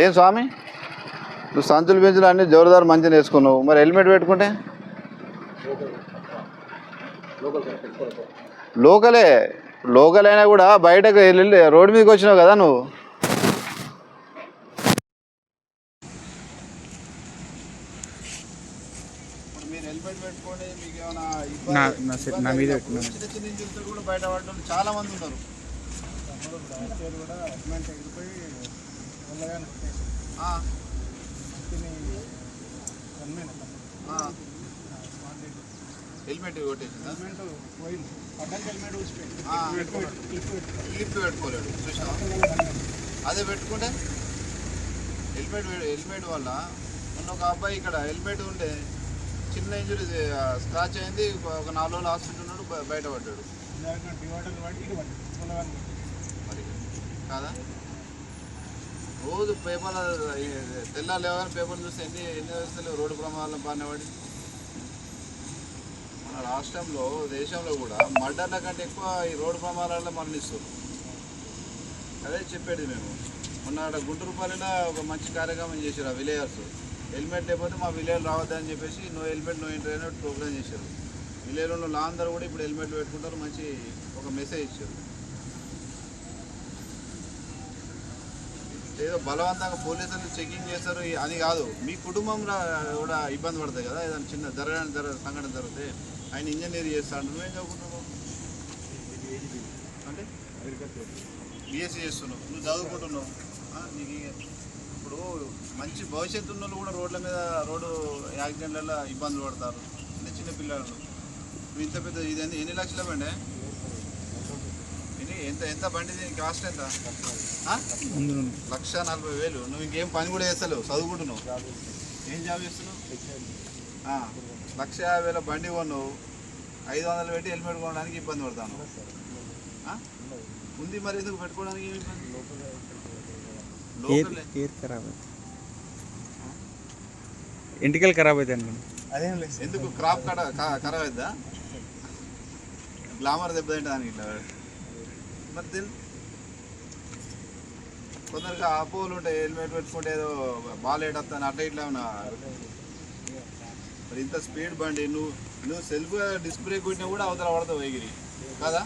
ఏం స్వామి నువ్వు సంచులు పెంచులు అన్నీ జోరుదారు మంచిగా వేసుకున్నావు, మరి హెల్మెట్ పెట్టుకుంటే లోకల్ అయినా కూడా బయటకు వెళ్ళి రోడ్డు మీదకి వచ్చినావు కదా నువ్వు. మీరు హెల్మెట్ పెట్టుకోండి, మీకు ఏమైనా చిన్న చిన్న ఇంజురీతో కూడా బయట పడ్డ చాలా మంది ఉన్నారు. హెల్మెట్ కొట్టేసిందా? క్లిప్ పెట్టుకోలేడు చూసినా. అదే పెట్టుకుంటే హెల్మెట్ వల్ల మొన్న ఒక అబ్బాయి ఇక్కడ హెల్మెట్ ఉండే చిన్న ఇంజురీ స్క్రాచ్ అయింది, ఒక 4 రోజులు హాస్పిటల్ ఉన్నాడు, బయటపడ్డాడు. మరి కాదా? రోజు పేపర్లు తెల్లారు లేవని పేపర్లు చూస్తే ఎన్ని వ్యవస్థలు రోడ్డు ప్రమాదాలను బాగానేవాడి. మన రాష్ట్రంలో దేశంలో కూడా మర్డర్ల కంటే ఎక్కువ ఈ రోడ్డు ప్రమాదాలలో మరణిస్తారు. అదే చెప్పేది మేము. మొన్న గుంటూరుపల్లిలో ఒక మంచి కార్యక్రమం చేశారు ఆ విలేజర్స్. హెల్మెట్ లేకపోతే మా విలేజ్ రావద్దని చెప్పేసి నో హెల్మెట్ నో ఎంట్రీ అనే ప్రోగ్రామ్ చేశారు. విలేజ్లో ఉన్న అందరూ కూడా ఇప్పుడు హెల్మెట్ పెట్టుకుంటారు, మంచి ఒక మెసేజ్ ఇచ్చారు. ఏదో బలవంతంగా పోలీసులు చెకింగ్ చేస్తారు అని కాదు, మీ కుటుంబంలో కూడా ఇబ్బంది పడుతుంది కదా. ఏదైనా చిన్న సంఘటన జరిగితే ఆయన ఇంజనీర్ చేస్తాడు, నువ్వేం చదువుకుంటున్నావు అంటే బీఎస్సీ చేస్తున్నావు, నువ్వు చదువుకుంటున్నావు. నీకు ఇప్పుడు మంచి భవిష్యత్తు ఉన్న కూడా రోడ్ల మీద రోడ్డు యాక్సిడెంట్లలో ఇబ్బందులు పడతారు, చిన్న పిల్లలు. నువ్వు ఇంత పెద్ద ఇది ఎన్ని లక్షల బండి? ఎంత బండి కాస్ట్ ఎంత? 1,40,000. నువ్వు ఇంకేం పని కూడా చేస్తలేవు, చదువుకుంటున్నావు. ఏం జాబ్ చేస్తున్నావు? 1,50,000 బండి కొన్నావు, 500 పెట్టి హెల్మెట్ కొనడానికి ఇబ్బంది పడతాను ఉంది. మరి ఎందుకు పెట్టుకోవడానికి ఏమి ఇబ్బంది? ఎంటికలు ఖరాబ్ అవుతాయి అనుకోండి. ఎందుకు క్రాప్ ఖరాబ్ అవుతుందా? గ్లామర్ దెబ్బతింటే దానికి ఇట్లా మరి కొందరికి అపోహలు ఉంటాయి. హెల్మెట్ పెట్టుకుంటే ఏదో బాల్ ఏడొస్తాను అట్లా ఇట్లా ఉన్నా. మరి ఇంత స్పీడ్ బండి నువ్వు సెల్ఫ్గా డిస్క్ బ్రేక్ కొట్టినా కూడా అవతల పడతావు ఎగిరి కదా.